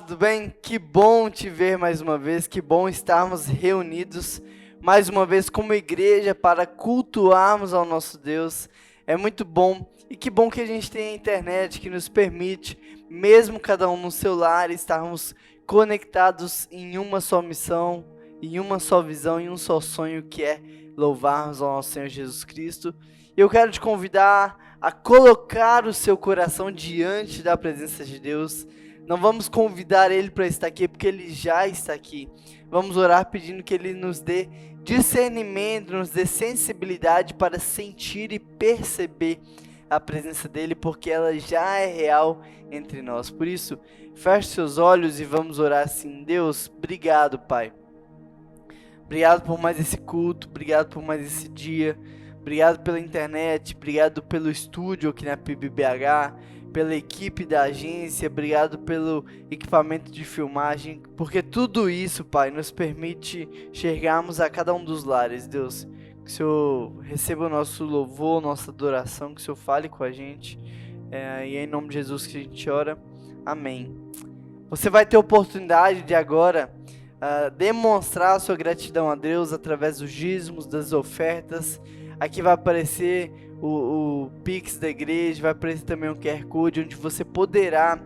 tudo bem? Que bom te ver mais uma vez, que bom estarmos reunidos mais uma vez como igreja para cultuarmos ao nosso Deus. É muito bom e que bom que a gente tem a internet que nos permite, mesmo cada um no seu lar, estarmos conectados em uma só missão, em uma só visão, em um só sonho, que é louvarmos ao nosso Senhor Jesus Cristo. Eu quero te convidar a colocar o seu coração diante da presença de Deus. Não vamos convidar Ele para estar aqui, porque Ele já está aqui. Vamos orar pedindo que Ele nos dê discernimento, nos dê sensibilidade para sentir e perceber a presença dEle, porque ela já é real entre nós. Por isso, feche seus olhos e vamos orar assim. Deus, obrigado, Pai. Obrigado por mais esse culto, obrigado por mais esse dia. Obrigado pela internet, obrigado pelo estúdio aqui na PIBBH, pela equipe da agência, obrigado pelo equipamento de filmagem, porque tudo isso, Pai, nos permite chegarmos a cada um dos lares, Deus. Que o Senhor receba o nosso louvor, nossa adoração, que o Senhor fale com a gente, e é em nome de Jesus que a gente ora, amém. Você vai ter oportunidade de agora demonstrar a sua gratidão a Deus através dos dízimos, das ofertas. Aqui vai aparecer o Pix da igreja, vai aparecer também um QR Code, onde você poderá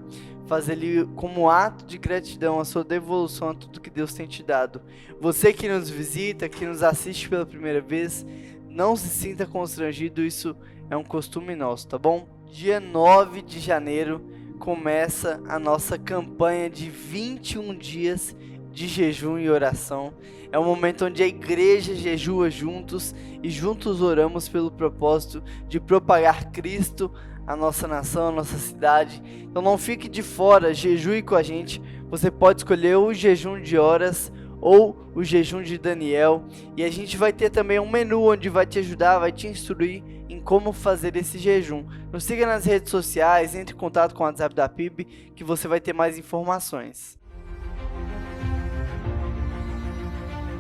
fazer ali como ato de gratidão a sua devolução a tudo que Deus tem te dado. Você que nos visita, que nos assiste pela primeira vez, não se sinta constrangido, isso é um costume nosso, tá bom? Dia 9 de janeiro começa a nossa campanha de 21 dias de jejum e oração. É um momento onde a igreja jejua juntos e juntos oramos pelo propósito de propagar Cristo à nossa nação, à nossa cidade. Então não fique de fora, jejue com a gente. Você pode escolher o jejum de horas ou o jejum de Daniel. E a gente vai ter também um menu onde vai te ajudar, vai te instruir em como fazer esse jejum. Nos siga nas redes sociais, entre em contato com o WhatsApp da PIB que você vai ter mais informações.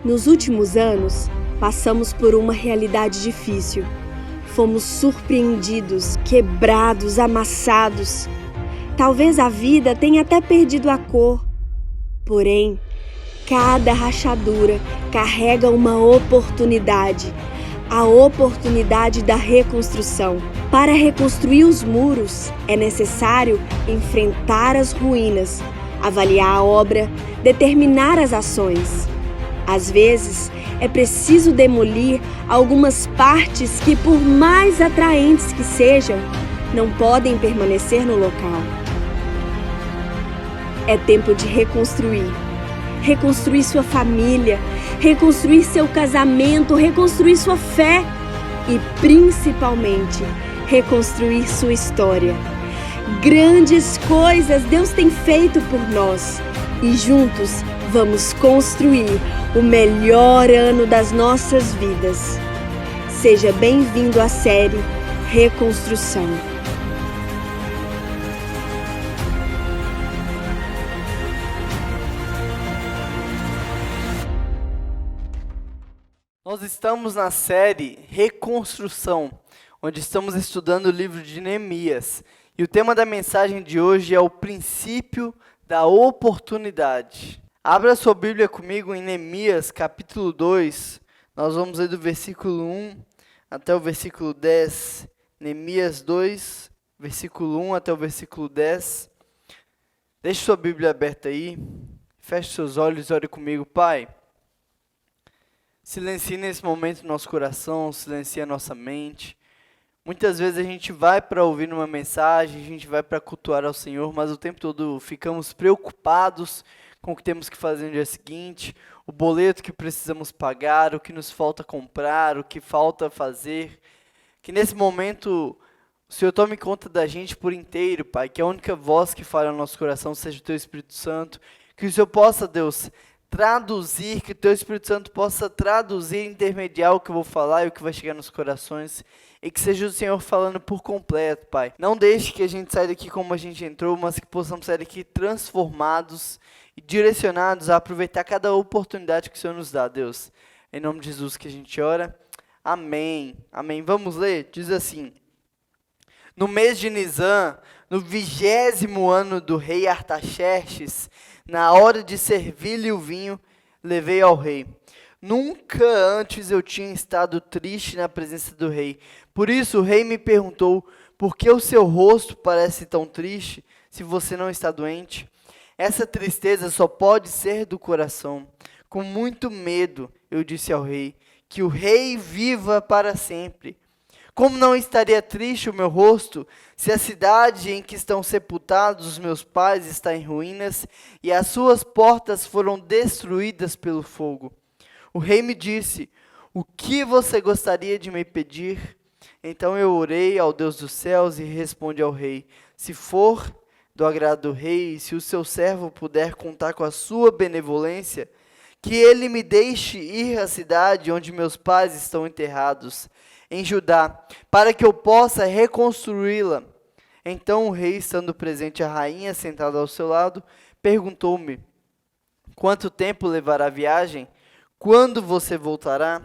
Nos últimos anos, passamos por uma realidade difícil. Fomos surpreendidos, quebrados, amassados. Talvez a vida tenha até perdido a cor. Porém, cada rachadura carrega uma oportunidade. A oportunidade da reconstrução. Para reconstruir os muros, é necessário enfrentar as ruínas, avaliar a obra, determinar as ações. Às vezes, é preciso demolir algumas partes que, por mais atraentes que sejam, não podem permanecer no local. É tempo de reconstruir. Reconstruir sua família, reconstruir seu casamento, reconstruir sua fé e, principalmente, reconstruir sua história. Grandes coisas Deus tem feito por nós e juntos vamos construir o melhor ano das nossas vidas. Seja bem-vindo à série Reconstrução. Nós estamos na série Reconstrução, onde estamos estudando o livro de Neemias. E o tema da mensagem de hoje é o princípio da oportunidade. Abra sua Bíblia comigo em Neemias, capítulo 2. Nós vamos ler do versículo 1 até o versículo 10. Neemias 2, versículo 1 até o versículo 10. Deixe sua Bíblia aberta aí. Feche seus olhos e ore comigo. Pai, silencie nesse momento nosso coração, silencie a nossa mente. Muitas vezes a gente vai para ouvir uma mensagem, a gente vai para cultuar ao Senhor, mas o tempo todo ficamos preocupados com o que temos que fazer no dia seguinte, o boleto que precisamos pagar, o que nos falta comprar, o que falta fazer. Que nesse momento o Senhor tome conta da gente por inteiro, Pai, que a única voz que fala no nosso coração seja o Teu Espírito Santo. Que o Senhor possa, Deus, traduzir, que o Teu Espírito Santo possa traduzir, intermediar o que eu vou falar e o que vai chegar nos corações. E que seja o Senhor falando por completo, Pai. Não deixe que a gente saia daqui como a gente entrou, mas que possamos sair daqui transformados e direcionados a aproveitar cada oportunidade que o Senhor nos dá, Deus. Em nome de Jesus que a gente ora. Amém. Amém. Vamos ler? Diz assim: No mês de Nisan, no 20º ano do rei Artaxerxes, na hora de servir-lhe o vinho, levei ao rei. Nunca antes eu tinha estado triste na presença do rei. Por isso o rei me perguntou: por que o seu rosto parece tão triste, se você não está doente? Essa tristeza só pode ser do coração. Com muito medo, eu disse ao rei: que o rei viva para sempre. Como não estaria triste o meu rosto, se a cidade em que estão sepultados os meus pais está em ruínas e as suas portas foram destruídas pelo fogo? O rei me disse: o que você gostaria de me pedir? Então eu orei ao Deus dos céus e respondi ao rei: se for do agrado do rei, e se o seu servo puder contar com a sua benevolência, que ele me deixe ir à cidade onde meus pais estão enterrados, em Judá, para que eu possa reconstruí-la. Então o rei, estando presente a rainha sentada ao seu lado, perguntou-me: quanto tempo levará a viagem? Quando você voltará?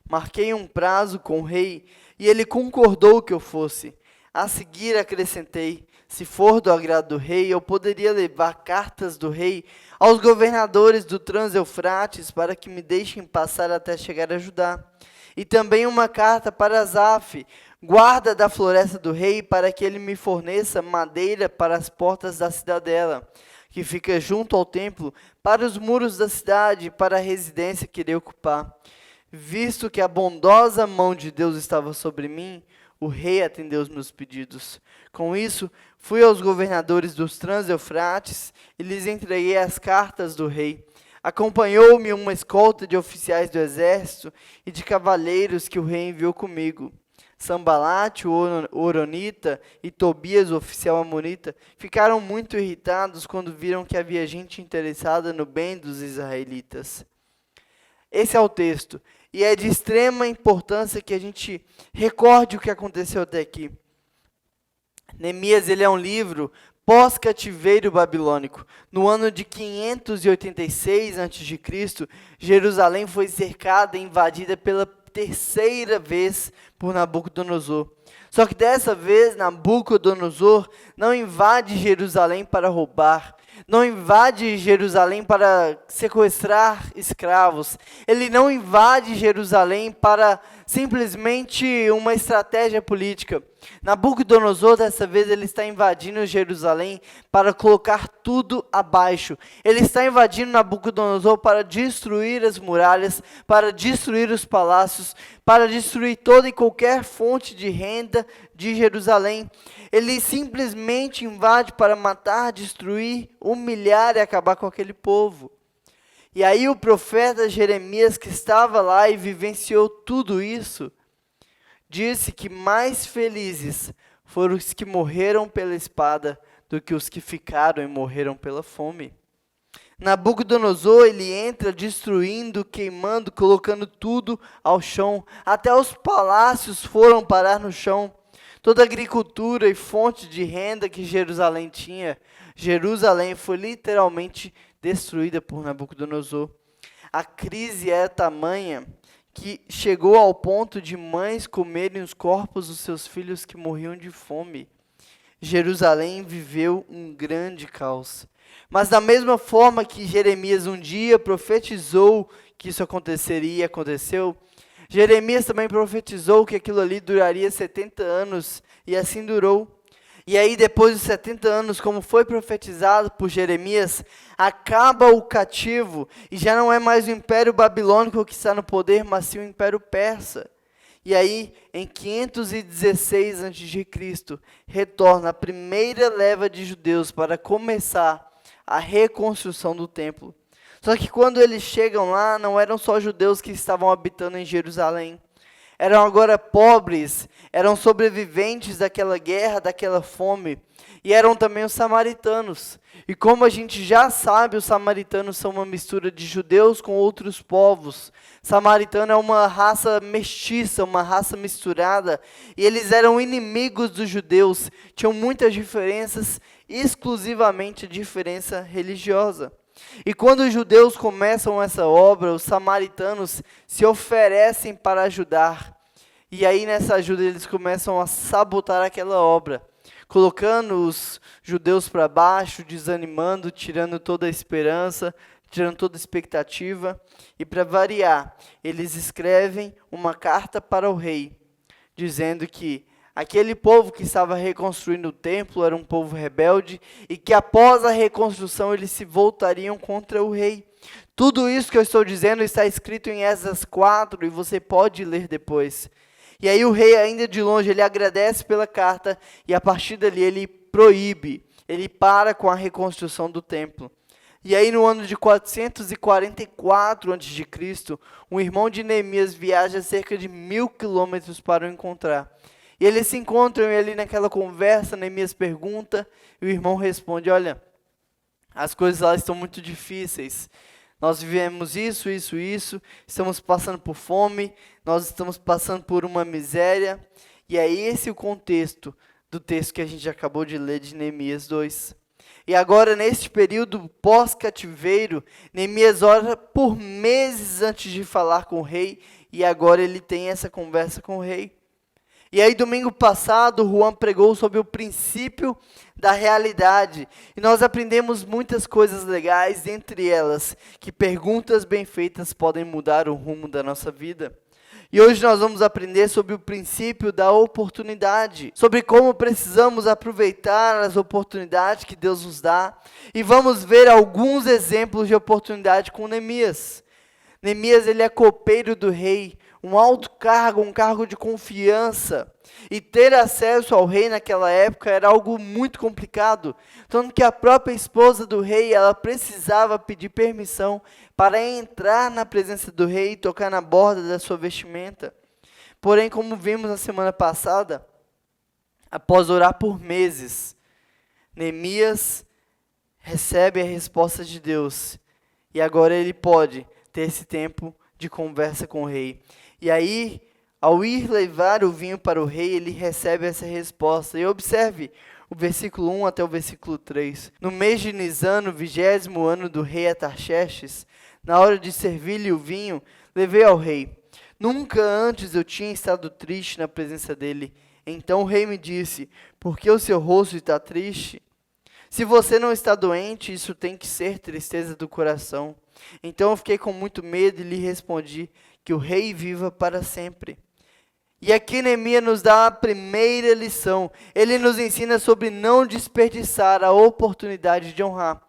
Marquei um prazo com o rei, e ele concordou que eu fosse. A seguir acrescentei: se for do agrado do rei, eu poderia levar cartas do rei aos governadores do Trans-Eufrates para que me deixem passar até chegar a Judá. E também uma carta para Asaf, guarda da floresta do rei, para que ele me forneça madeira para as portas da cidadela, que fica junto ao templo, para os muros da cidade e para a residência que irei ocupar. Visto que a bondosa mão de Deus estava sobre mim, o rei atendeu os meus pedidos. Com isso, fui aos governadores dos Trans-Eufrates e lhes entreguei as cartas do rei. Acompanhou-me uma escolta de oficiais do exército e de cavaleiros que o rei enviou comigo. Sambalate, o Horonita, e Tobias, o oficial amonita, ficaram muito irritados quando viram que havia gente interessada no bem dos israelitas. Esse é o texto, e é de extrema importância que a gente recorde o que aconteceu até aqui. Neemias, ele é um livro pós-cativeiro babilônico. No ano de 586 a.C., Jerusalém foi cercada e invadida pela terceira vez por Nabucodonosor. Só que dessa vez, Nabucodonosor não invade Jerusalém para roubar, não invade Jerusalém para sequestrar escravos, ele não invade Jerusalém para simplesmente uma estratégia política. Nabucodonosor, dessa vez, ele está invadindo Jerusalém para colocar tudo abaixo. Ele está invadindo Nabucodonosor para destruir as muralhas, para destruir os palácios, para destruir toda e qualquer fonte de renda de Jerusalém. Ele simplesmente invade para matar, destruir, humilhar e acabar com aquele povo. E aí o profeta Jeremias, que estava lá e vivenciou tudo isso, disse que mais felizes foram os que morreram pela espada do que os que ficaram e morreram pela fome. Nabucodonosor, ele entra destruindo, queimando, colocando tudo ao chão. Até os palácios foram parar no chão. Toda a agricultura e fonte de renda que Jerusalém tinha, Jerusalém foi literalmente destruída por Nabucodonosor. A crise é tamanha que chegou ao ponto de mães comerem os corpos dos seus filhos que morriam de fome. Jerusalém viveu um grande caos. Mas da mesma forma que Jeremias um dia profetizou que isso aconteceria e aconteceu, Jeremias também profetizou que aquilo ali duraria 70 anos, e assim durou. E aí, depois dos 70 anos, como foi profetizado por Jeremias, acaba o cativo, e já não é mais o Império Babilônico que está no poder, mas sim o Império Persa. E aí, em 516 a.C., retorna a primeira leva de judeus para começar a reconstrução do templo. Só que quando eles chegam lá, não eram só judeus que estavam habitando em Jerusalém. Eram agora pobres, eram sobreviventes daquela guerra, daquela fome, e eram também os samaritanos. E como a gente já sabe, os samaritanos são uma mistura de judeus com outros povos. Samaritano é uma raça mestiça, uma raça misturada, e eles eram inimigos dos judeus, tinham muitas diferenças, exclusivamente diferença religiosa. E quando os judeus começam essa obra, os samaritanos se oferecem para ajudar. E aí nessa ajuda eles começam a sabotar aquela obra, colocando os judeus para baixo, desanimando, tirando toda a esperança, tirando toda a expectativa. E para variar, eles escrevem uma carta para o rei, dizendo que aquele povo que estava reconstruindo o templo era um povo rebelde e que após a reconstrução eles se voltariam contra o rei. Tudo isso que eu estou dizendo está escrito em Esdras 4 e você pode ler depois. E aí o rei, ainda de longe, ele agradece pela carta e a partir dali ele proíbe, ele para com a reconstrução do templo. E aí no ano de 444 a.C., um irmão de Neemias viaja cerca de 1000 quilômetros para o encontrar. E eles se encontram e ali naquela conversa, Neemias pergunta e o irmão responde, olha, as coisas lá estão muito difíceis. Nós vivemos isso, estamos passando por fome, nós estamos passando por uma miséria. E é esse o contexto do texto que a gente acabou de ler de Neemias 2. E agora, neste período pós-cativeiro, Neemias ora por meses antes de falar com o rei, e agora ele tem essa conversa com o rei. E aí, domingo passado, Juan pregou sobre o princípio da realidade. E nós aprendemos muitas coisas legais, entre elas, que perguntas bem feitas podem mudar o rumo da nossa vida. E hoje nós vamos aprender sobre o princípio da oportunidade, sobre como precisamos aproveitar as oportunidades que Deus nos dá. E vamos ver alguns exemplos de oportunidade com Neemias. Neemias, ele é copeiro do rei, um alto cargo, um cargo de confiança. E ter acesso ao rei naquela época era algo muito complicado. Tanto que a própria esposa do rei, ela precisava pedir permissão para entrar na presença do rei e tocar na borda da sua vestimenta. Porém, como vimos na semana passada, após orar por meses, Neemias recebe a resposta de Deus. E agora ele pode ter esse tempo de conversa com o rei. E aí, ao ir levar o vinho para o rei, ele recebe essa resposta. E observe o versículo 1 até o versículo 3. No mês de Nisan, no 20º ano do rei Atarxerxes, na hora de servir-lhe o vinho, levei ao rei. Nunca antes eu tinha estado triste na presença dele. Então o rei me disse, por que o seu rosto está triste? Se você não está doente, isso tem que ser tristeza do coração. Então eu fiquei com muito medo e lhe respondi, que o rei viva para sempre. E aqui Neemias nos dá a primeira lição. Ele nos ensina sobre não desperdiçar a oportunidade de honrar.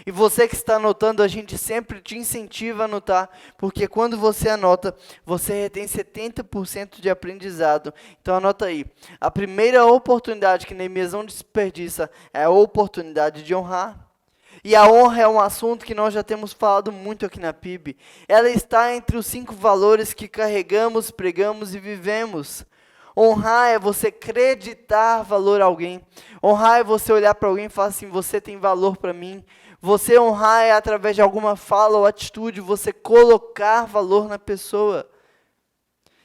E você que está anotando, a gente sempre te incentiva a anotar, porque quando você anota, você retém 70% de aprendizado. Então anota aí. A primeira oportunidade que Neemias não desperdiça é a oportunidade de honrar. E a honra é um assunto que nós já temos falado muito aqui na PIB. Ela está entre os 5 valores que carregamos, pregamos e vivemos. Honrar é você acreditar valor a alguém. Honrar é você olhar para alguém e falar assim, você tem valor para mim. Você honrar é através de alguma fala ou atitude, você colocar valor na pessoa.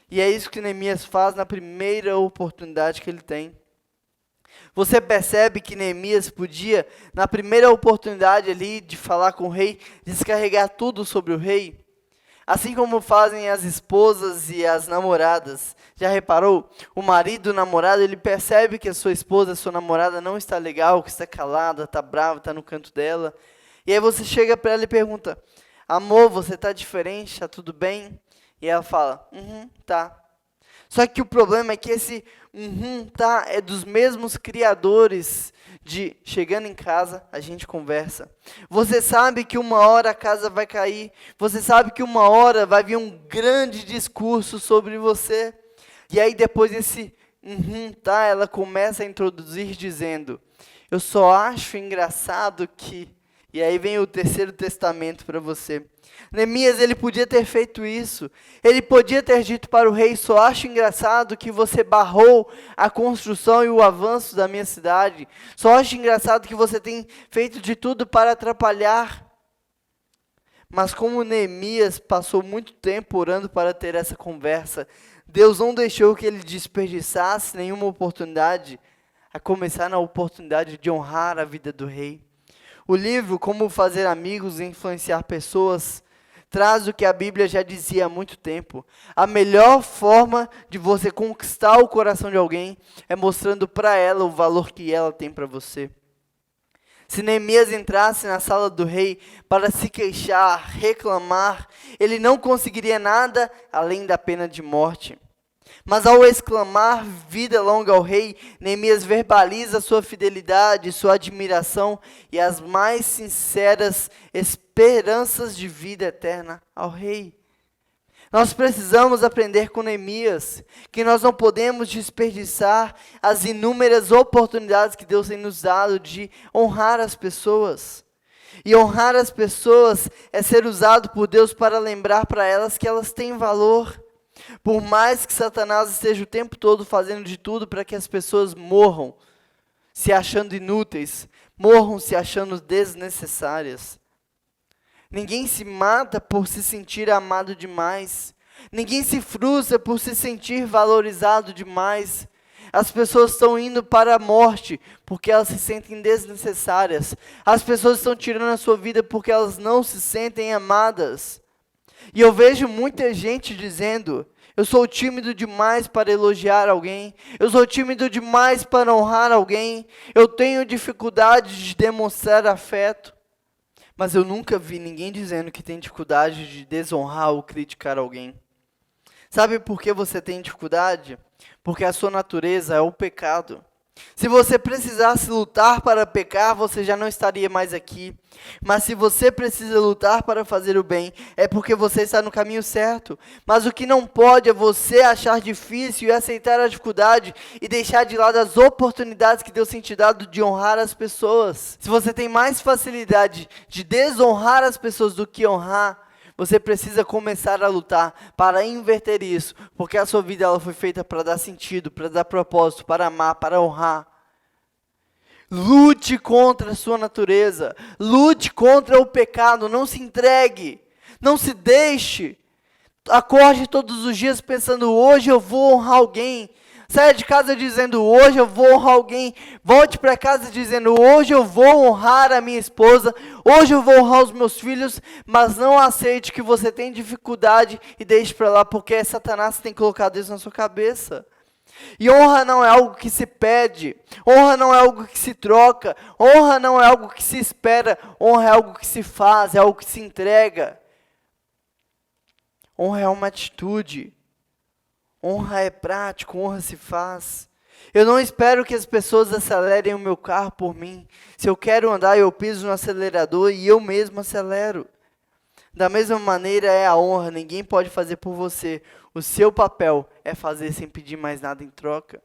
E é isso que Neemias faz na primeira oportunidade que ele tem. Você percebe que Neemias podia, na primeira oportunidade ali de falar com o rei, descarregar tudo sobre o rei? Assim como fazem as esposas e as namoradas. Já reparou? O marido, o namorado, ele percebe que a sua esposa, a sua namorada não está legal, que está calada, está brava, está no canto dela. E aí você chega para ela e pergunta, amor, você está diferente, está tudo bem? E ela fala, tá. Só que o problema é que esse tá é dos mesmos criadores de chegando em casa, a gente conversa. Você sabe que uma hora a casa vai cair. Você sabe que uma hora vai vir um grande discurso sobre você. E aí depois desse tá, ela começa a introduzir dizendo, eu só acho engraçado que... E aí vem o terceiro testamento para você. Neemias, ele podia ter feito isso. Ele podia ter dito para o rei, só acho engraçado que você barrou a construção e o avanço da minha cidade. Só acho engraçado que você tem feito de tudo para atrapalhar. Mas como Neemias passou muito tempo orando para ter essa conversa, Deus não deixou que ele desperdiçasse nenhuma oportunidade, a começar na oportunidade de honrar a vida do rei. O livro Como Fazer Amigos e Influenciar Pessoas traz o que a Bíblia já dizia há muito tempo. A melhor forma de você conquistar o coração de alguém é mostrando para ela o valor que ela tem para você. Se Neemias entrasse na sala do rei para se queixar, reclamar, ele não conseguiria nada além da pena de morte. Mas ao exclamar vida longa ao rei, Neemias verbaliza sua fidelidade, sua admiração e as mais sinceras esperanças de vida eterna ao rei. Nós precisamos aprender com Neemias que nós não podemos desperdiçar as inúmeras oportunidades que Deus tem nos dado de honrar as pessoas. E honrar as pessoas é ser usado por Deus para lembrar para elas que elas têm valor. Por mais que Satanás esteja o tempo todo fazendo de tudo para que as pessoas morram, se achando inúteis, morram se achando desnecessárias. Ninguém se mata por se sentir amado demais. Ninguém se frustra por se sentir valorizado demais. As pessoas estão indo para a morte porque elas se sentem desnecessárias. As pessoas estão tirando a sua vida porque elas não se sentem amadas. E eu vejo muita gente dizendo: eu sou tímido demais para elogiar alguém. Eu sou tímido demais para honrar alguém. Eu tenho dificuldade de demonstrar afeto. Mas eu nunca vi ninguém dizendo que tem dificuldade de desonrar ou criticar alguém. Sabe por que você tem dificuldade? Porque a sua natureza é o pecado. Se você precisasse lutar para pecar, você já não estaria mais aqui. Mas se você precisa lutar para fazer o bem, é porque você está no caminho certo. Mas o que não pode é você achar difícil e aceitar a dificuldade e deixar de lado as oportunidades que Deus tem te dado de honrar as pessoas. Se você tem mais facilidade de desonrar as pessoas do que honrar, você precisa começar a lutar para inverter isso, porque a sua vida ela foi feita para dar sentido, para dar propósito, para amar, para honrar. Lute contra a sua natureza, lute contra o pecado, não se entregue, não se deixe. Acorde todos os dias pensando: hoje eu vou honrar alguém. Saia de casa dizendo: hoje eu vou honrar alguém. Volte para casa dizendo: hoje eu vou honrar a minha esposa. Hoje eu vou honrar os meus filhos. Mas não aceite que você tem dificuldade e deixe para lá, porque Satanás tem colocado isso na sua cabeça. E honra não é algo que se pede. Honra não é algo que se troca. Honra não é algo que se espera. Honra é algo que se faz, é algo que se entrega. Honra é uma atitude. Honra é prático, honra se faz. Eu não espero que as pessoas acelerem o meu carro por mim. Se eu quero andar, eu piso no acelerador e eu mesmo acelero. Da mesma maneira é a honra, ninguém pode fazer por você. O seu papel é fazer sem pedir mais nada em troca.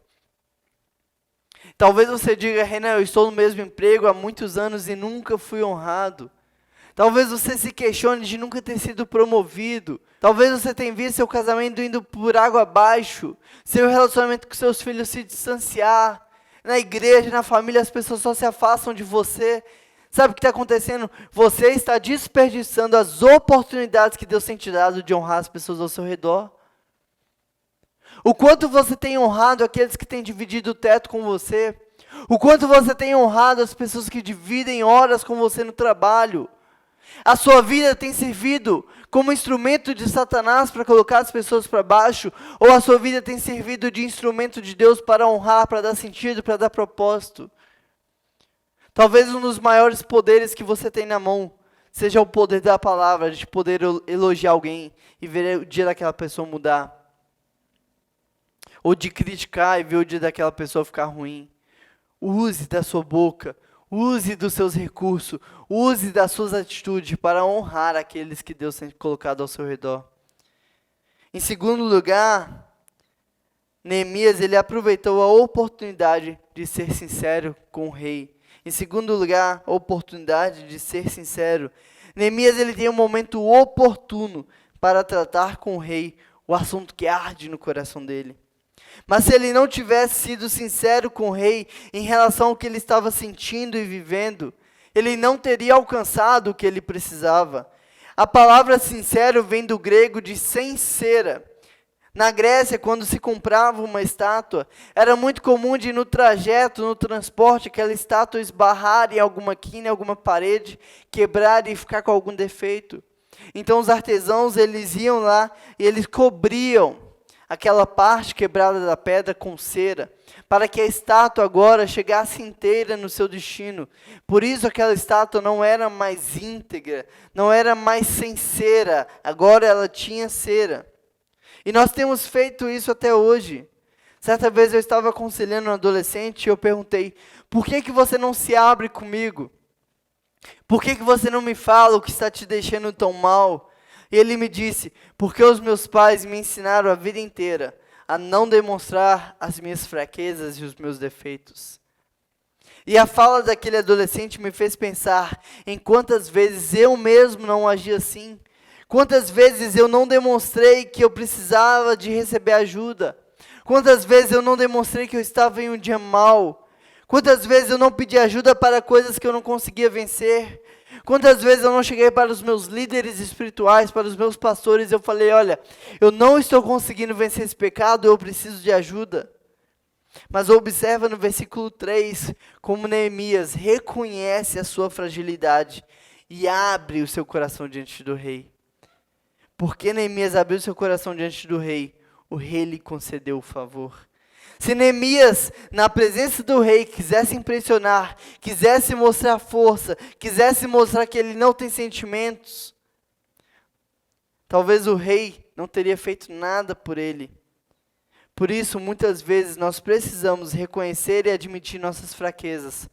Talvez você diga: Renan, eu estou no mesmo emprego há muitos anos e nunca fui honrado. Talvez você se questione de nunca ter sido promovido. Talvez você tenha visto seu casamento indo por água abaixo. Seu relacionamento com seus filhos se distanciar. Na igreja, na família, as pessoas só se afastam de você. Sabe o que está acontecendo? Você está desperdiçando as oportunidades que Deus tem te dado de honrar as pessoas ao seu redor. O quanto você tem honrado aqueles que têm dividido o teto com você. O quanto você tem honrado as pessoas que dividem horas com você no trabalho. A sua vida tem servido como instrumento de Satanás para colocar as pessoas para baixo? Ou a sua vida tem servido de instrumento de Deus para honrar, para dar sentido, para dar propósito? Talvez um dos maiores poderes que você tem na mão seja o poder da palavra, de poder elogiar alguém e ver o dia daquela pessoa mudar. Ou de criticar e ver o dia daquela pessoa ficar ruim. Use da sua boca. Use dos seus recursos, use das suas atitudes para honrar aqueles que Deus tem colocado ao seu redor. Em segundo lugar, Neemias ele aproveitou a oportunidade de ser sincero com o rei. Em segundo lugar, a oportunidade de ser sincero. Neemias ele tem um momento oportuno para tratar com o rei o assunto que arde no coração dele. Mas se ele não tivesse sido sincero com o rei em relação ao que ele estava sentindo e vivendo, ele não teria alcançado o que ele precisava. A palavra sincero vem do grego de sincera. Na Grécia, quando se comprava uma estátua, era muito comum de no trajeto, no transporte, aquela estátua esbarrar em alguma quina, em alguma parede, quebrar e ficar com algum defeito. Então os artesãos, eles iam lá e eles cobriam aquela parte quebrada da pedra com cera, para que a estátua agora chegasse inteira no seu destino. Por isso aquela estátua não era mais íntegra, não era mais sem cera, agora ela tinha cera. E nós temos feito isso até hoje. Certa vez eu estava aconselhando um adolescente e eu perguntei: por que você não se abre comigo? Por que você não me fala o que está te deixando tão mal? E ele me disse: porque os meus pais me ensinaram a vida inteira a não demonstrar as minhas fraquezas e os meus defeitos. E a fala daquele adolescente me fez pensar em quantas vezes eu mesmo não agi assim. Quantas vezes eu não demonstrei que eu precisava de receber ajuda. Quantas vezes eu não demonstrei que eu estava em um dia mau. Quantas vezes eu não pedi ajuda para coisas que eu não conseguia vencer. Quantas vezes eu não cheguei para os meus líderes espirituais, para os meus pastores, e eu falei: olha, eu não estou conseguindo vencer esse pecado, eu preciso de ajuda. Mas observa no versículo 3, como Neemias reconhece a sua fragilidade e abre o seu coração diante do rei. Porque Neemias abriu seu coração diante do rei, o rei lhe concedeu o favor. Se Neemias, na presença do rei, quisesse impressionar, quisesse mostrar força, quisesse mostrar que ele não tem sentimentos, talvez o rei não teria feito nada por ele. Por isso, muitas vezes, nós precisamos reconhecer e admitir nossas fraquezas,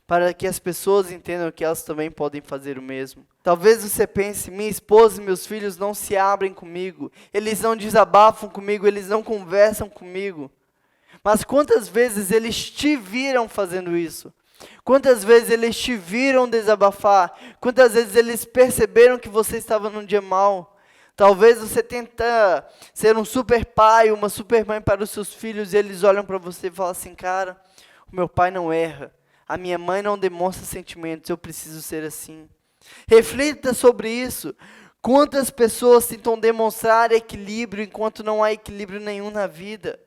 para que as pessoas entendam que elas também podem fazer o mesmo. Talvez você pense: minha esposa e meus filhos não se abrem comigo, eles não desabafam comigo, eles não conversam comigo. Mas quantas vezes eles te viram fazendo isso? Quantas vezes eles te viram desabafar? Quantas vezes eles perceberam que você estava num dia mau? Talvez você tenta ser um super pai, uma super mãe para os seus filhos, e eles olham para você e falam assim: cara, o meu pai não erra, a minha mãe não demonstra sentimentos, eu preciso ser assim. Reflita sobre isso. Quantas pessoas tentam demonstrar equilíbrio enquanto não há equilíbrio nenhum na vida?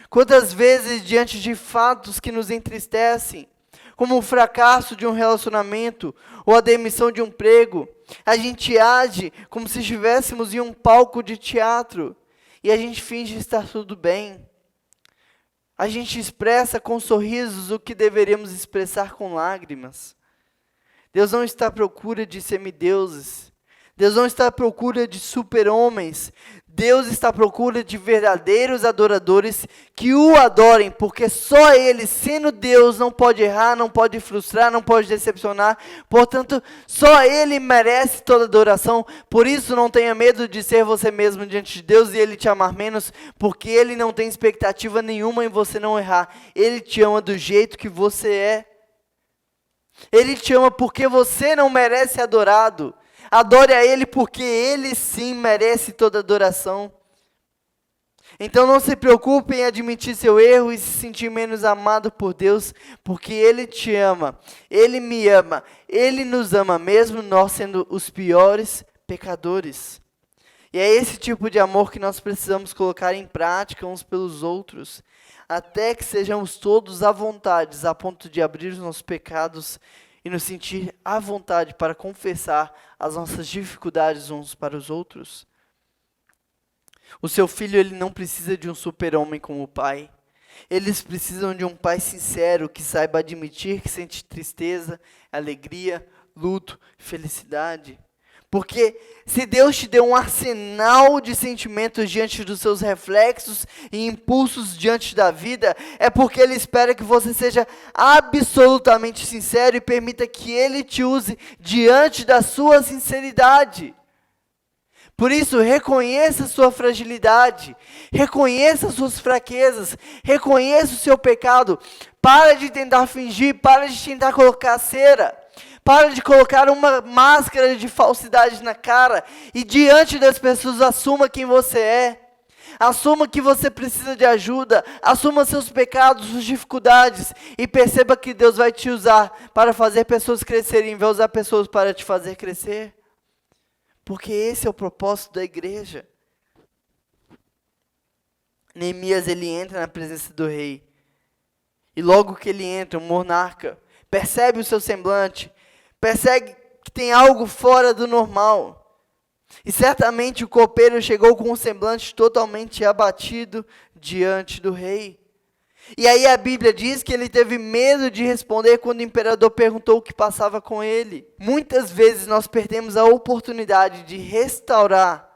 Quantas vezes, diante de fatos que nos entristecem, como o fracasso de um relacionamento ou a demissão de um emprego, a gente age como se estivéssemos em um palco de teatro e a gente finge estar tudo bem. A gente expressa com sorrisos o que deveríamos expressar com lágrimas. Deus não está à procura de semideuses. Deus não está à procura de super-homens. Deus está à procura de verdadeiros adoradores que o adorem, porque só Ele, sendo Deus, não pode errar, não pode frustrar, não pode decepcionar. Portanto, só Ele merece toda adoração. Por isso, não tenha medo de ser você mesmo diante de Deus e Ele te amar menos, porque Ele não tem expectativa nenhuma em você não errar. Ele te ama do jeito que você é. Ele te ama porque você não merece ser adorado. Adore a Ele porque Ele sim merece toda adoração. Então não se preocupe em admitir seu erro e se sentir menos amado por Deus, porque Ele te ama, Ele me ama, Ele nos ama mesmo nós sendo os piores pecadores. E é esse tipo de amor que nós precisamos colocar em prática uns pelos outros, até que sejamos todos à vontade, a ponto de abrir os nossos pecados e nos sentir à vontade para confessar as nossas dificuldades uns para os outros. O seu filho, ele não precisa de um super-homem como o pai. Eles precisam de um pai sincero, que saiba admitir que sente tristeza, alegria, luto, felicidade. Porque se Deus te deu um arsenal de sentimentos diante dos seus reflexos e impulsos diante da vida, é porque Ele espera que você seja absolutamente sincero e permita que Ele te use diante da sua sinceridade. Por isso, reconheça a sua fragilidade, reconheça as suas fraquezas, reconheça o seu pecado. Para de tentar fingir, para de tentar colocar cera. Para de colocar uma máscara de falsidade na cara e diante das pessoas assuma quem você é. Assuma que você precisa de ajuda, assuma seus pecados, suas dificuldades e perceba que Deus vai te usar para fazer pessoas crescerem, vai usar pessoas para te fazer crescer. Porque esse é o propósito da igreja. Neemias, ele entra na presença do rei. E logo que ele entra, o monarca percebe o seu semblante, percebe que tem algo fora do normal. E certamente o copeiro chegou com um semblante totalmente abatido diante do rei. E aí a Bíblia diz que ele teve medo de responder quando o imperador perguntou o que passava com ele. Muitas vezes nós perdemos a oportunidade de restaurar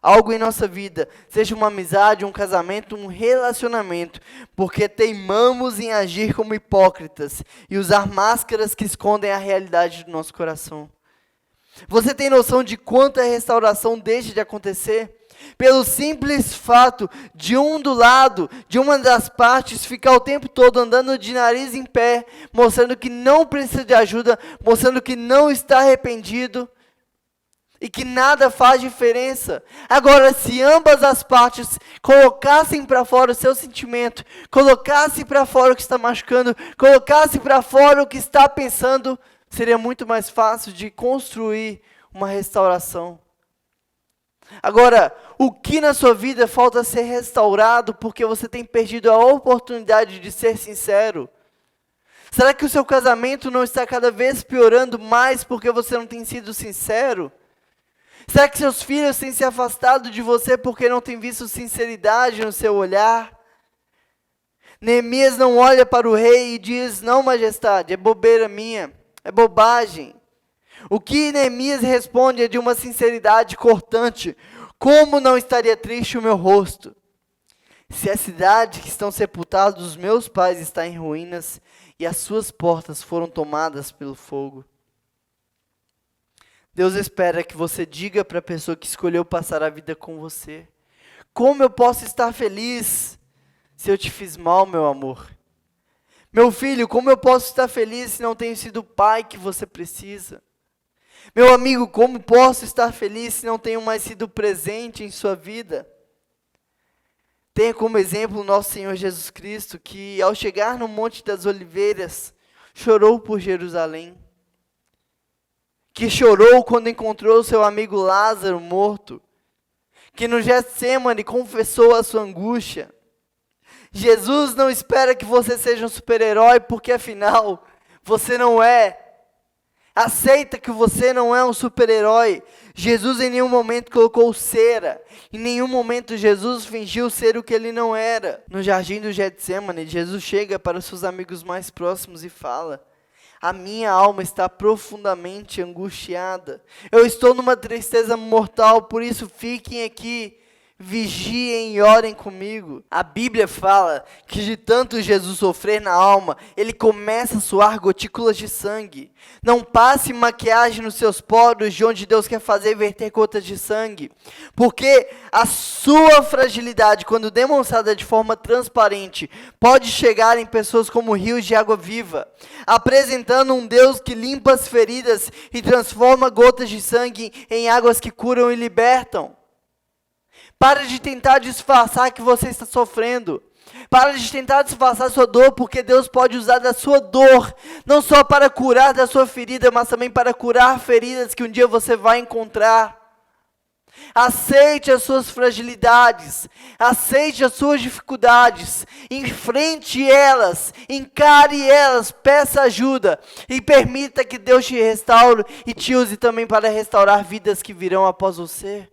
algo em nossa vida, seja uma amizade, um casamento, um relacionamento, porque teimamos em agir como hipócritas e usar máscaras que escondem a realidade do nosso coração. Você tem noção de quanto a restauração deixa de acontecer? Pelo simples fato de do lado, de uma das partes, ficar o tempo todo andando de nariz em pé, mostrando que não precisa de ajuda, mostrando que não está arrependido e que nada faz diferença. Agora, se ambas as partes colocassem para fora o seu sentimento, colocassem para fora o que está machucando, colocassem para fora o que está pensando, seria muito mais fácil de construir uma restauração. Agora, o que na sua vida falta ser restaurado porque você tem perdido a oportunidade de ser sincero? Será que o seu casamento não está cada vez piorando mais porque você não tem sido sincero? Será que seus filhos têm se afastado de você porque não têm visto sinceridade no seu olhar? Neemias não olha para o rei e diz: não, majestade, é bobeira minha, é bobagem. O que Neemias responde é de uma sinceridade cortante: como não estaria triste o meu rosto, se a cidade que estão sepultados os meus pais está em ruínas e as suas portas foram tomadas pelo fogo. Deus espera que você diga para a pessoa que escolheu passar a vida com você: como eu posso estar feliz se eu te fiz mal, meu amor? Meu filho, como eu posso estar feliz se não tenho sido o pai que você precisa? Meu amigo, como posso estar feliz se não tenho mais sido presente em sua vida? Tenha como exemplo o nosso Senhor Jesus Cristo, que ao chegar no Monte das Oliveiras, chorou por Jerusalém. Que chorou quando encontrou seu amigo Lázaro morto. Que no Getsêmani confessou a sua angústia. Jesus não espera que você seja um super-herói, porque afinal, você não é. Aceita que você não é um super-herói. Jesus em nenhum momento colocou cera. Em nenhum momento Jesus fingiu ser o que ele não era. No jardim do Getsêmani, Jesus chega para os seus amigos mais próximos e fala: a minha alma está profundamente angustiada. Eu estou numa tristeza mortal, por isso fiquem aqui. Vigiem e orem comigo. A Bíblia fala que de tanto Jesus sofrer na alma, ele começa a suar gotículas de sangue. Não passe maquiagem nos seus poros de onde Deus quer fazer verter gotas de sangue. Porque a sua fragilidade, quando demonstrada de forma transparente, pode chegar em pessoas como rios de água viva, apresentando um Deus que limpa as feridas e transforma gotas de sangue em águas que curam e libertam. Para de tentar disfarçar que você está sofrendo. Para de tentar disfarçar sua dor, porque Deus pode usar da sua dor, não só para curar da sua ferida, mas também para curar feridas que um dia você vai encontrar. Aceite as suas fragilidades, aceite as suas dificuldades, enfrente elas, encare elas, peça ajuda e permita que Deus te restaure e te use também para restaurar vidas que virão após você.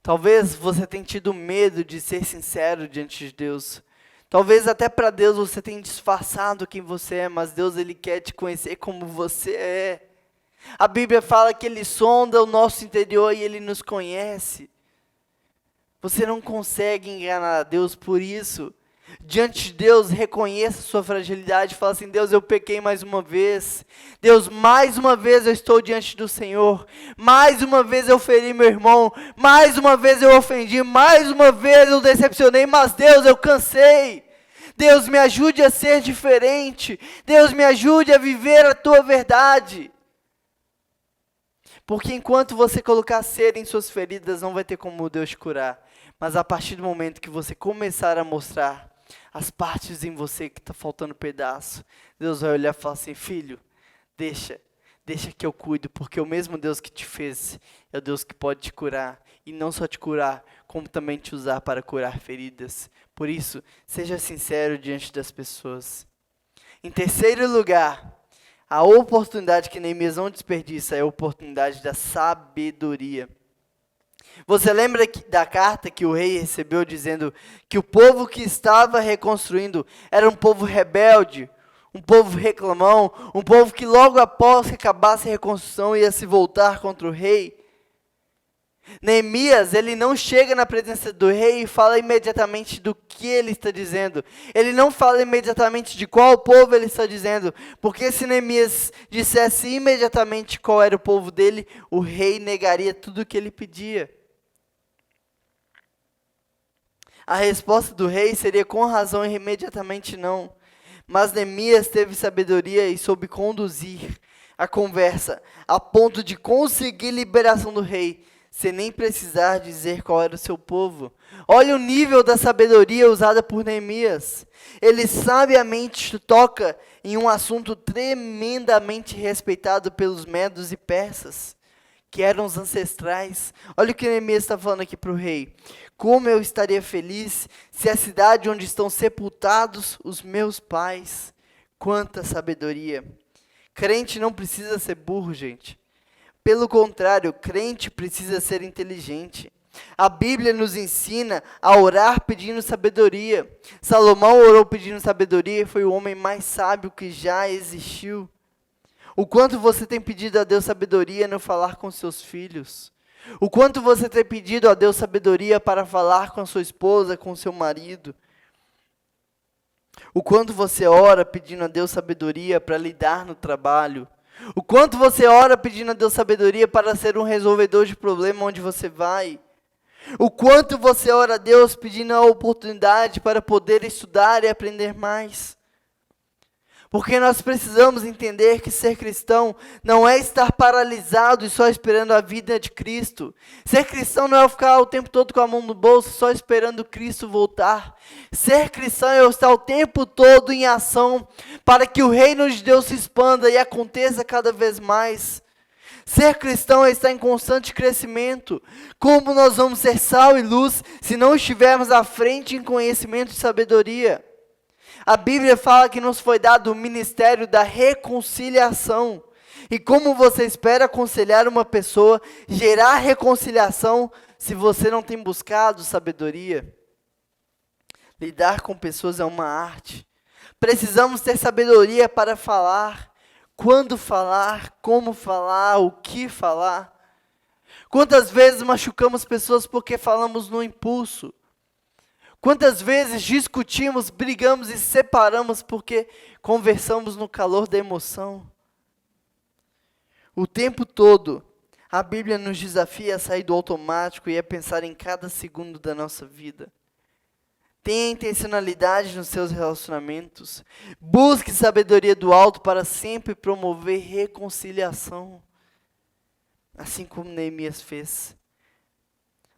Talvez você tenha tido medo de ser sincero diante de Deus. Talvez até para Deus você tenha disfarçado quem você é, mas Deus ele quer te conhecer como você é. A Bíblia fala que Ele sonda o nosso interior e Ele nos conhece. Você não consegue enganar a Deus por isso. Diante de Deus, reconheça a sua fragilidade e fala assim: Deus, eu pequei mais uma vez. Deus, mais uma vez eu estou diante do Senhor. Mais uma vez eu feri meu irmão. Mais uma vez eu ofendi. Mais uma vez eu decepcionei. Mas Deus, eu cansei. Deus, me ajude a ser diferente. Deus, me ajude a viver a tua verdade. Porque enquanto você colocar cera em suas feridas, não vai ter como Deus te curar. Mas a partir do momento que você começar a mostrar as partes em você que está faltando pedaço, Deus vai olhar e falar assim: filho, deixa que eu cuido, porque o mesmo Deus que te fez é o Deus que pode te curar, e não só te curar, como também te usar para curar feridas. Por isso, seja sincero diante das pessoas. Em terceiro lugar, A oportunidade que Neemias não desperdiça é a oportunidade da sabedoria. Você lembra da carta que o rei recebeu dizendo que o povo que estava reconstruindo era um povo rebelde, um povo reclamão, um povo que logo após que acabasse a reconstrução ia se voltar contra o rei? Neemias, ele não chega na presença do rei e fala imediatamente do que ele está dizendo. Ele não fala imediatamente de qual povo ele está dizendo, porque se Neemias dissesse imediatamente qual era o povo dele, o rei negaria tudo o que ele pedia. A resposta do rei seria com razão e imediatamente não. Mas Neemias teve sabedoria e soube conduzir a conversa a ponto de conseguir liberação do rei, sem nem precisar dizer qual era o seu povo. Olha o nível da sabedoria usada por Neemias. Ele sabiamente toca em um assunto tremendamente respeitado pelos medos e persas, que eram os ancestrais. Olha o que Neemias está falando aqui para o rei. Como eu estaria feliz se a cidade onde estão sepultados os meus pais. Quanta sabedoria. Crente não precisa ser burro, gente. Pelo contrário, crente precisa ser inteligente. A Bíblia nos ensina a orar pedindo sabedoria. Salomão orou pedindo sabedoria e foi o homem mais sábio que já existiu. O quanto você tem pedido a Deus sabedoria no falar com seus filhos? O quanto você tem pedido a Deus sabedoria para falar com a sua esposa, com o seu marido? O quanto você ora pedindo a Deus sabedoria para lidar no trabalho? O quanto você ora pedindo a Deus sabedoria para ser um resolvedor de problema onde você vai? O quanto você ora a Deus pedindo a oportunidade para poder estudar e aprender mais? Porque nós precisamos entender que ser cristão não é estar paralisado e só esperando a vida de Cristo. Ser cristão não é ficar o tempo todo com a mão no bolso, só esperando Cristo voltar. Ser cristão é estar o tempo todo em ação para que o reino de Deus se expanda e aconteça cada vez mais. Ser cristão é estar em constante crescimento. Como nós vamos ser sal e luz se não estivermos à frente em conhecimento e sabedoria? A Bíblia fala que nos foi dado o ministério da reconciliação. E como você espera aconselhar uma pessoa, gerar reconciliação, se você não tem buscado sabedoria? Lidar com pessoas é uma arte. Precisamos ter sabedoria para falar, quando falar, como falar, o que falar. Quantas vezes machucamos pessoas porque falamos no impulso? Quantas vezes discutimos, brigamos e separamos porque conversamos no calor da emoção? O tempo todo, a Bíblia nos desafia a sair do automático e a pensar em cada segundo da nossa vida. Tenha intencionalidade nos seus relacionamentos. Busque sabedoria do alto para sempre promover reconciliação. Assim como Neemias fez.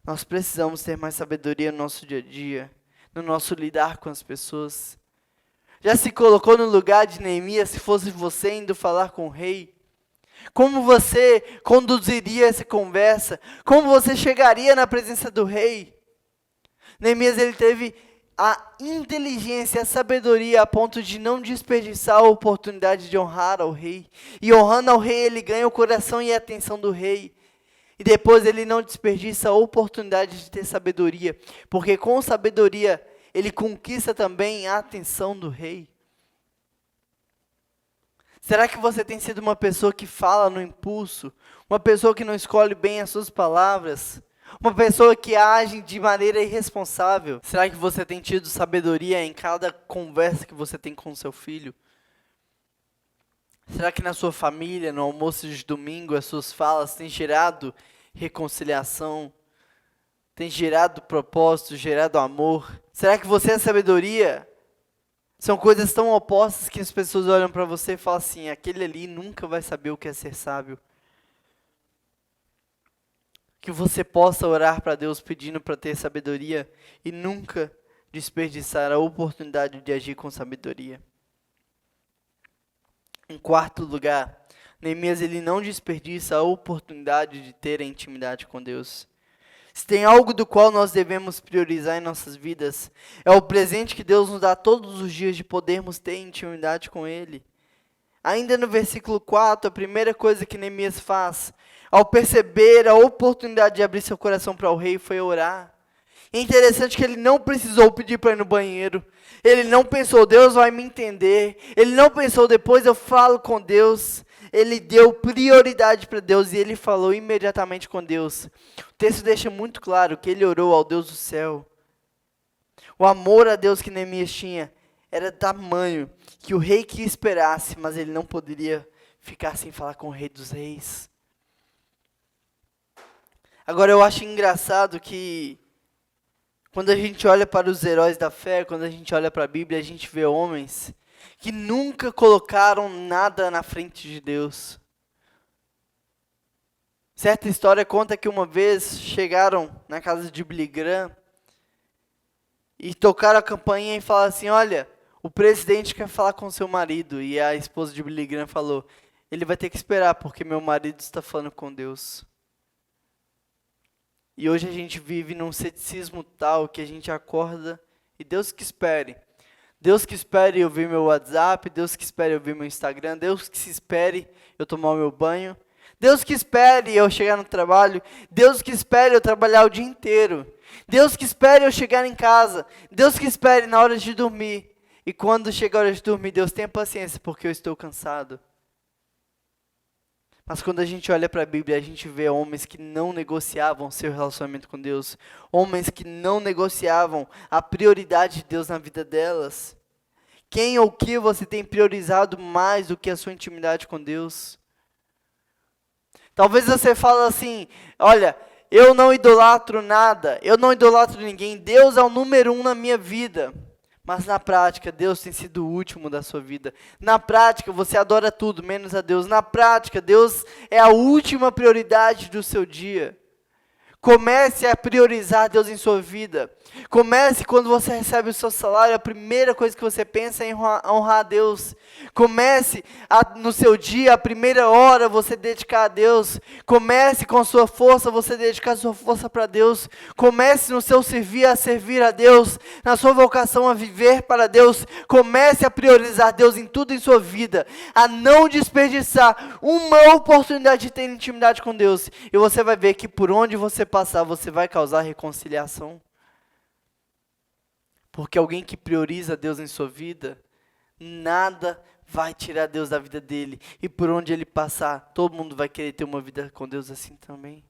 Nós precisamos ter mais sabedoria no nosso dia a dia, no nosso lidar com as pessoas. Já se colocou no lugar de Neemias, se fosse você indo falar com o rei? Como você conduziria essa conversa? Como você chegaria na presença do rei? Neemias, ele teve a inteligência, a sabedoria a ponto de não desperdiçar a oportunidade de honrar ao rei. E honrando ao rei, ele ganha o coração e a atenção do rei. E depois ele não desperdiça a oportunidade de ter sabedoria, porque com sabedoria ele conquista também a atenção do rei. Será que você tem sido uma pessoa que fala no impulso? Uma pessoa que não escolhe bem as suas palavras? Uma pessoa que age de maneira irresponsável? Será que você tem tido sabedoria em cada conversa que você tem com seu filho? Será que na sua família, no almoço de domingo, as suas falas têm gerado reconciliação? Têm gerado propósito, gerado amor? Será que você é sabedoria? São coisas tão opostas que as pessoas olham para você e falam assim, aquele ali nunca vai saber o que é ser sábio. Que você possa orar para Deus pedindo para ter sabedoria e nunca desperdiçar a oportunidade de agir com sabedoria. Em quarto lugar, Neemias ele não desperdiça a oportunidade de ter a intimidade com Deus. Se tem algo do qual nós devemos priorizar em nossas vidas, é o presente que Deus nos dá todos os dias de podermos ter intimidade com Ele. Ainda no versículo 4, a primeira coisa que Neemias faz, ao perceber a oportunidade de abrir seu coração para o rei, foi orar. É interessante que ele não precisou pedir para ir no banheiro. Ele não pensou, Deus vai me entender. Ele não pensou, depois eu falo com Deus. Ele deu prioridade para Deus e ele falou imediatamente com Deus. O texto deixa muito claro que ele orou ao Deus do céu. O amor a Deus que Neemias tinha era tamanho que o rei que esperasse, mas ele não poderia ficar sem falar com o rei dos reis. Agora eu acho engraçado que quando a gente olha para os heróis da fé, quando a gente olha para a Bíblia, a gente vê homens que nunca colocaram nada na frente de Deus. Certa história conta que uma vez chegaram na casa de Billy Graham e tocaram a campainha e falaram assim, olha, o presidente quer falar com seu marido. E a esposa de Billy Graham falou, ele vai ter que esperar porque meu marido está falando com Deus. E hoje a gente vive num ceticismo tal que a gente acorda e Deus que espere. Deus que espere eu ver meu WhatsApp, Deus que espere eu ver meu Instagram, Deus que se espere eu tomar o meu banho, Deus que espere eu chegar no trabalho, Deus que espere eu trabalhar o dia inteiro, Deus que espere eu chegar em casa, Deus que espere na hora de dormir. E quando chega a hora de dormir, Deus tenha paciência porque eu estou cansado. Mas quando a gente olha para a Bíblia, a gente vê homens que não negociavam seu relacionamento com Deus. Homens que não negociavam a prioridade de Deus na vida delas. Quem ou que você tem priorizado mais do que a sua intimidade com Deus? Talvez você fale assim, olha, eu não idolatro nada, eu não idolatro ninguém, Deus é o número 1 na minha vida. Mas na prática, Deus tem sido o último da sua vida. Na prática, você adora tudo, menos a Deus. Na prática, Deus é a última prioridade do seu dia. Comece a priorizar Deus em sua vida. Comece quando você recebe o seu salário, a primeira coisa que você pensa é em honrar a Deus. Comece no seu dia, a primeira hora você dedicar a Deus. Comece com a sua força, você dedicar a sua força para Deus. Comece no seu servir a servir a Deus, na sua vocação a viver para Deus. Comece a priorizar Deus em tudo em sua vida, a não desperdiçar uma oportunidade de ter intimidade com Deus. E você vai ver que por onde você passar, você vai causar reconciliação. Porque alguém que prioriza Deus em sua vida, nada vai tirar Deus da vida dele. E por onde ele passar, todo mundo vai querer ter uma vida com Deus assim também.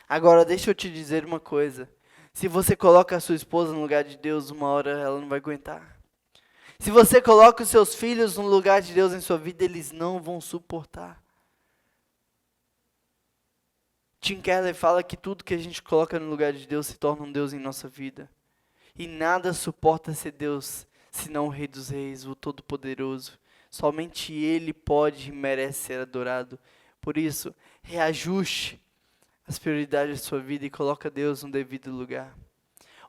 Agora, deixa eu te dizer uma coisa. Se você coloca a sua esposa no lugar de Deus, uma hora ela não vai aguentar. Se você coloca os seus filhos no lugar de Deus em sua vida, eles não vão suportar. Tim Keller fala que tudo que a gente coloca no lugar de Deus se torna um Deus em nossa vida. E nada suporta ser Deus, senão o Rei dos Reis, o Todo-Poderoso. Somente Ele pode e merece ser adorado. Por isso, reajuste as prioridades da sua vida e coloque Deus no devido lugar.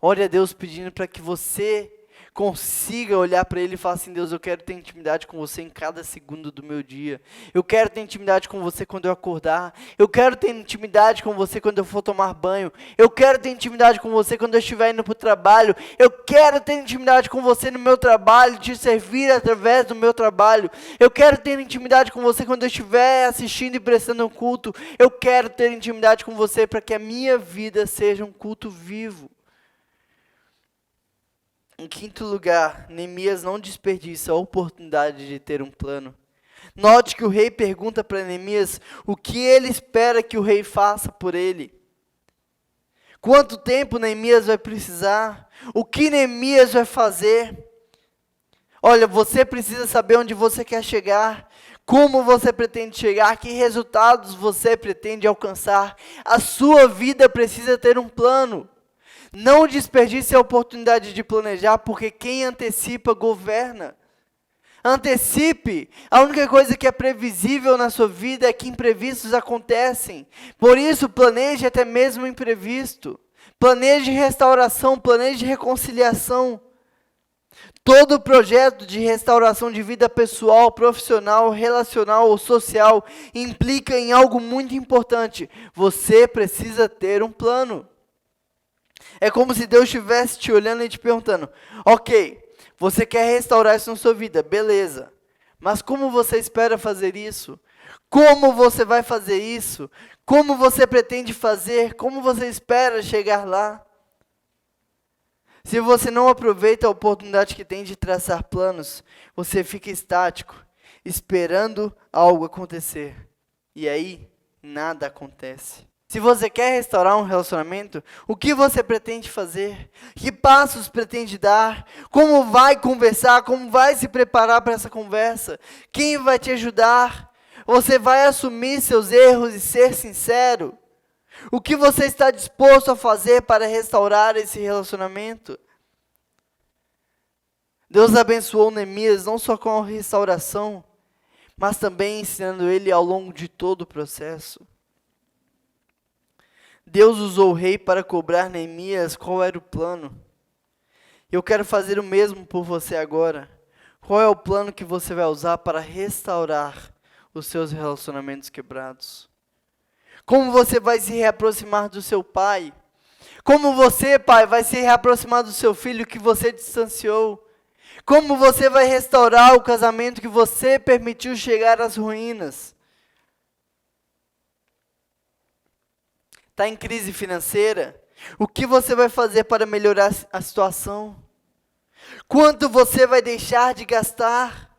Ore a Deus pedindo para que você consiga olhar para Ele e falar assim, Deus, eu quero ter intimidade com você em cada segundo do meu dia. Eu quero ter intimidade com você quando eu acordar. Eu quero ter intimidade com você quando eu for tomar banho. Eu quero ter intimidade com você quando eu estiver indo para o trabalho. Eu quero ter intimidade com você no meu trabalho, te servir através do meu trabalho. Eu quero ter intimidade com você quando eu estiver assistindo e prestando um culto. Eu quero ter intimidade com você para que a minha vida seja um culto vivo. Em quinto lugar, Neemias não desperdiça a oportunidade de ter um plano. Note que o rei pergunta para Neemias o que ele espera que o rei faça por ele. Quanto tempo Neemias vai precisar? O que Neemias vai fazer? Olha, você precisa saber onde você quer chegar, como você pretende chegar, que resultados você pretende alcançar. A sua vida precisa ter um plano. Não desperdice a oportunidade de planejar, porque quem antecipa governa. Antecipe. A única coisa que é previsível na sua vida é que imprevistos acontecem. Por isso, planeje até mesmo o imprevisto. Planeje restauração, planeje reconciliação. Todo projeto de restauração de vida pessoal, profissional, relacional ou social implica em algo muito importante. Você precisa ter um plano. É como se Deus estivesse te olhando e te perguntando, ok, você quer restaurar isso na sua vida, beleza, Mas como você espera fazer isso? Como você vai fazer isso? Como você pretende fazer? Como você espera chegar lá? Se você não aproveita a oportunidade que tem de traçar planos, você fica estático, esperando algo acontecer. E aí, nada acontece. Se você quer restaurar um relacionamento, o que você pretende fazer? Que passos pretende dar? Como vai conversar? Como vai se preparar para essa conversa? Quem vai te ajudar? Você vai assumir seus erros e ser sincero? O que você está disposto a fazer para restaurar esse relacionamento? Deus abençoou Neemias não só com a restauração, mas também ensinando ele ao longo de todo o processo. Deus usou o rei para cobrar Neemias qual era o plano. Eu quero fazer o mesmo por você agora. Qual é o plano que você vai usar para restaurar os seus relacionamentos quebrados? Como você vai se reaproximar do seu pai? Como você, pai, vai se reaproximar do seu filho que você distanciou? Como você vai restaurar o casamento que você permitiu chegar às ruínas? Está em crise financeira? O que você vai fazer para melhorar a situação? Quanto você vai deixar de gastar?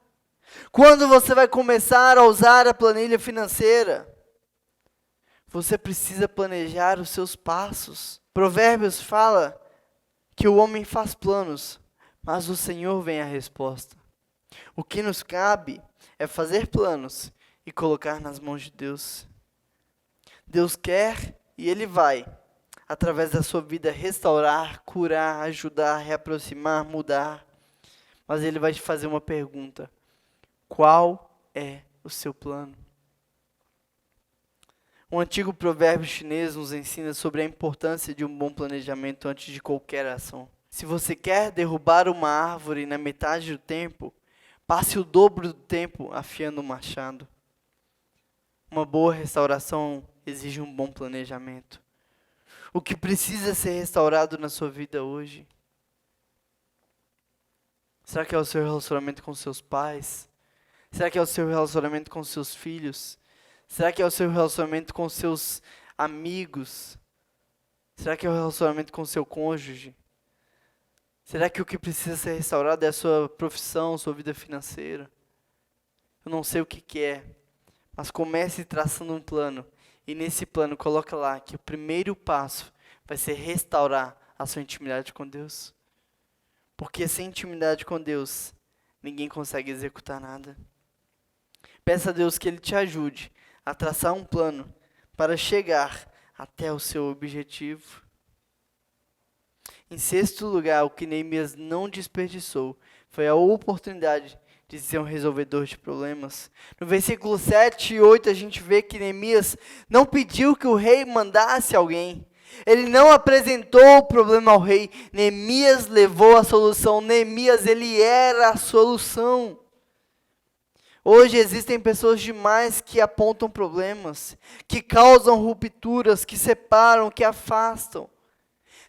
Quando você vai começar a usar a planilha financeira? Você precisa planejar os seus passos. Provérbios fala que o homem faz planos, mas o Senhor vem a resposta. O que nos cabe é fazer planos e colocar nas mãos de Deus. Deus quer e Ele vai, através da sua vida, restaurar, curar, ajudar, reaproximar, mudar. Mas Ele vai te fazer uma pergunta: qual é o seu plano? Um antigo provérbio chinês nos ensina sobre a importância de um bom planejamento antes de qualquer ação. Se você quer derrubar uma árvore na metade do tempo, passe o dobro do tempo afiando o machado. Uma boa restauração exige um bom planejamento. O que precisa ser restaurado na sua vida hoje? Será que é o seu relacionamento com seus pais? Será que é o seu relacionamento com seus filhos? Será que é o seu relacionamento com seus amigos? Será que é o relacionamento com seu cônjuge? Será que o que precisa ser restaurado é a sua profissão, sua vida financeira? Eu não sei o que é, mas comece traçando um plano. E nesse plano coloca lá que o primeiro passo vai ser restaurar a sua intimidade com Deus. Porque sem intimidade com Deus, ninguém consegue executar nada. Peça a Deus que Ele te ajude a traçar um plano para chegar até o seu objetivo. Em sexto lugar, o que Neemias não desperdiçou foi a oportunidade de ser um resolvedor de problemas. No versículo 7 e 8 a gente vê que Neemias não pediu que o rei mandasse alguém. Ele não apresentou o problema ao rei. Neemias levou a solução. Neemias, ele era a solução. Hoje existem pessoas demais que apontam problemas, que causam rupturas, que separam, que afastam.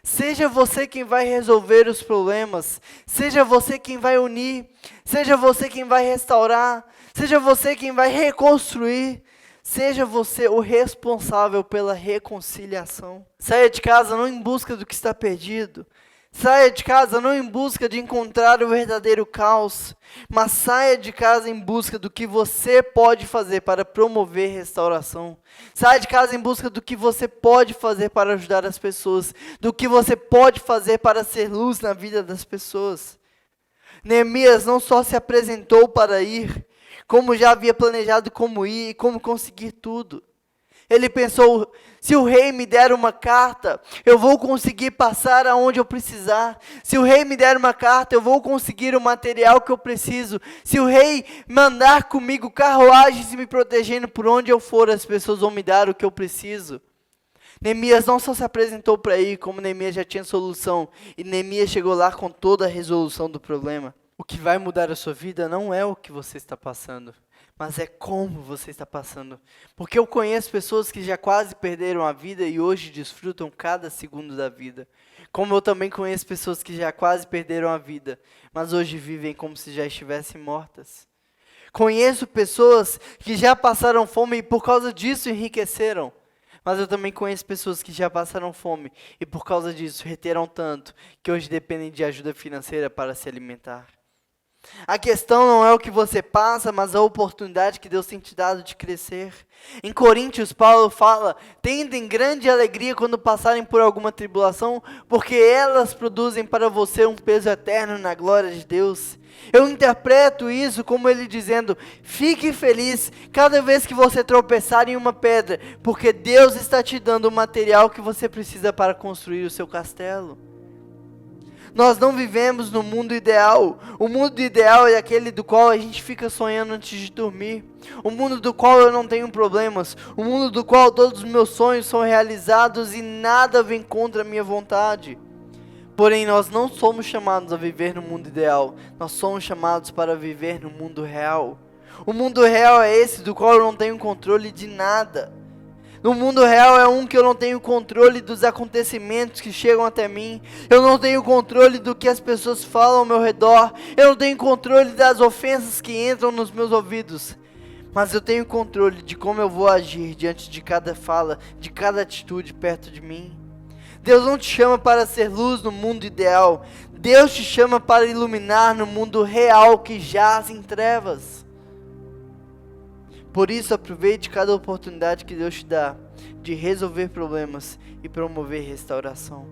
Seja você quem vai resolver os problemas, seja você quem vai unir, seja você quem vai restaurar, seja você quem vai reconstruir, seja você o responsável pela reconciliação. Saia de casa não em busca do que está perdido, saia de casa não em busca de encontrar o verdadeiro caos, mas saia de casa em busca do que você pode fazer para promover restauração. Saia de casa em busca do que você pode fazer para ajudar as pessoas, do que você pode fazer para ser luz na vida das pessoas. Neemias não só se apresentou para ir, como já havia planejado como ir e como conseguir tudo. Ele pensou, se o rei me der uma carta, eu vou conseguir passar aonde eu precisar. Se o rei me der uma carta, eu vou conseguir o material que eu preciso. Se o rei mandar comigo carruagens e me protegendo por onde eu for, as pessoas vão me dar o que eu preciso. Neemias não só se apresentou para ir, como Neemias já tinha solução. E Neemias chegou lá com toda a resolução do problema. O que vai mudar a sua vida não é o que você está passando, mas é como você está passando. Porque eu conheço pessoas que já quase perderam a vida e hoje desfrutam cada segundo da vida. Como eu também conheço pessoas que já quase perderam a vida, mas hoje vivem como se já estivessem mortas. Conheço pessoas que já passaram fome e por causa disso enriqueceram. Mas eu também conheço pessoas que já passaram fome e por causa disso reteram tanto que hoje dependem de ajuda financeira para se alimentar. A questão não é o que você passa, mas a oportunidade que Deus tem te dado de crescer. Em Coríntios, Paulo fala: "Tendem grande alegria quando passarem por alguma tribulação, porque elas produzem para você um peso eterno na glória de Deus." Eu interpreto isso como ele dizendo: fique feliz cada vez que você tropeçar em uma pedra, porque Deus está te dando o material que você precisa para construir o seu castelo. Nós não vivemos no mundo ideal. O mundo ideal é aquele do qual a gente fica sonhando antes de dormir. O mundo do qual eu não tenho problemas. O mundo do qual todos os meus sonhos são realizados e nada vem contra a minha vontade. Porém, nós não somos chamados a viver no mundo ideal. Nós somos chamados para viver no mundo real. O mundo real é esse do qual eu não tenho controle de nada. No mundo real é um que eu não tenho controle dos acontecimentos que chegam até mim. Eu não tenho controle do que as pessoas falam ao meu redor. Eu não tenho controle das ofensas que entram nos meus ouvidos. Mas eu tenho controle de como eu vou agir diante de cada fala, de cada atitude perto de mim. Deus não te chama para ser luz no mundo ideal. Deus te chama para iluminar no mundo real que jaz em trevas. Por isso, aproveite cada oportunidade que Deus te dá de resolver problemas e promover restauração.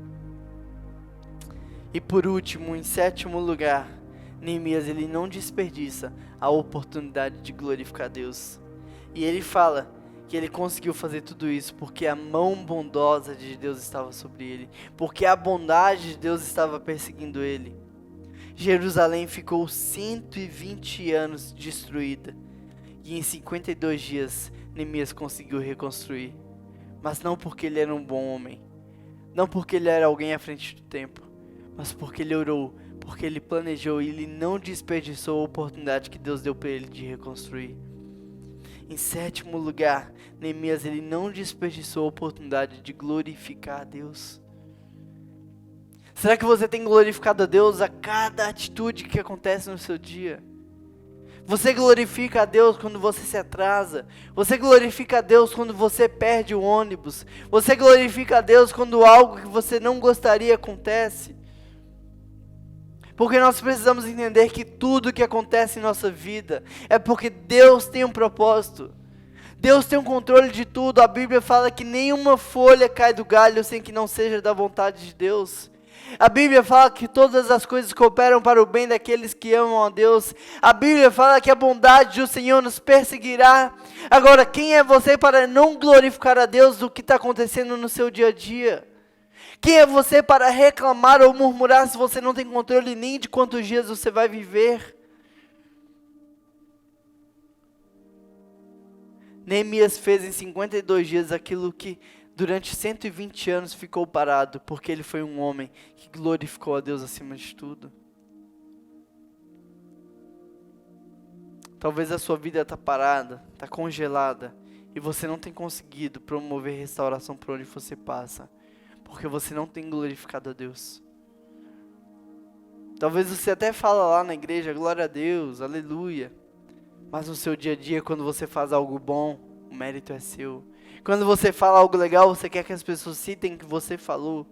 E por último, em sétimo lugar, Neemias ele não desperdiça a oportunidade de glorificar Deus. E ele fala que ele conseguiu fazer tudo isso porque a mão bondosa de Deus estava sobre ele, porque a bondade de Deus estava perseguindo ele. Jerusalém ficou 120 anos destruída. E em 52 dias, Neemias conseguiu reconstruir. Mas não porque ele era um bom homem. Não porque ele era alguém à frente do tempo. Mas porque ele orou, porque ele planejou e ele não desperdiçou a oportunidade que Deus deu para ele de reconstruir. Em sétimo lugar, Neemias ele não desperdiçou a oportunidade de glorificar a Deus. Será que você tem glorificado a Deus a cada atitude que acontece no seu dia? Você glorifica a Deus quando você se atrasa. Você glorifica a Deus quando você perde o ônibus. Você glorifica a Deus quando algo que você não gostaria acontece. Porque nós precisamos entender que tudo que acontece em nossa vida é porque Deus tem um propósito. Deus tem um controle de tudo. A Bíblia fala que nenhuma folha cai do galho sem que não seja da vontade de Deus. A Bíblia fala que todas as coisas cooperam para o bem daqueles que amam a Deus. A Bíblia fala que a bondade do Senhor nos perseguirá. Agora, quem é você para não glorificar a Deus do que está acontecendo no seu dia a dia? Quem é você para reclamar ou murmurar se você não tem controle nem de quantos dias você vai viver? Neemias fez em 52 dias aquilo que durante 120 anos ficou parado, porque ele foi um homem que glorificou a Deus acima de tudo. Talvez a sua vida está parada, está congelada, e você não tem conseguido promover restauração por onde você passa, porque você não tem glorificado a Deus. Talvez você até fala lá na igreja, glória a Deus, aleluia, mas no seu dia a dia, quando você faz algo bom, o mérito é seu. Quando você fala algo legal, você quer que as pessoas citem o que você falou.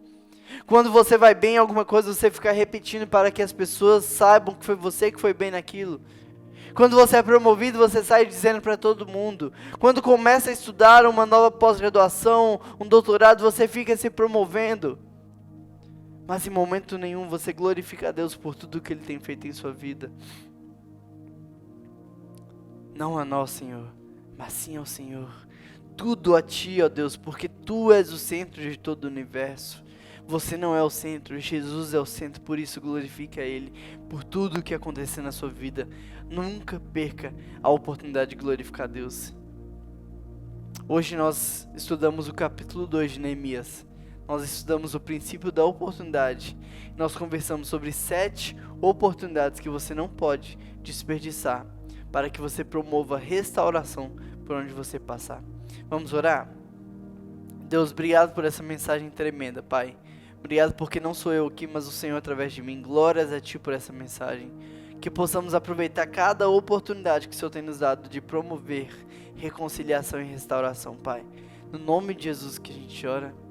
Quando você vai bem em alguma coisa, você fica repetindo para que as pessoas saibam que foi você que foi bem naquilo. Quando você é promovido, você sai dizendo para todo mundo. Quando começa a estudar uma nova pós-graduação, um doutorado, você fica se promovendo. Mas em momento nenhum você glorifica a Deus por tudo que Ele tem feito em sua vida. Não a nós, Senhor, mas sim ao Senhor. Tudo a Ti, ó Deus, porque Tu és o centro de todo o universo. Você não é o centro, Jesus é o centro, por isso glorifique a Ele, por tudo o que acontecer na sua vida. Nunca perca a oportunidade de glorificar a Deus. Hoje nós estudamos o capítulo 2 de Neemias. Nós estudamos o princípio da oportunidade. Nós conversamos sobre 7 oportunidades que você não pode desperdiçar, para que você promova restauração por onde você passar. Vamos orar? Deus, obrigado por essa mensagem tremenda, Pai. Obrigado porque não sou eu aqui, mas o Senhor através de mim. Glórias a Ti por essa mensagem. que possamos aproveitar cada oportunidade que o Senhor tem nos dado de promover reconciliação e restauração, Pai. No nome de Jesus que a gente ora.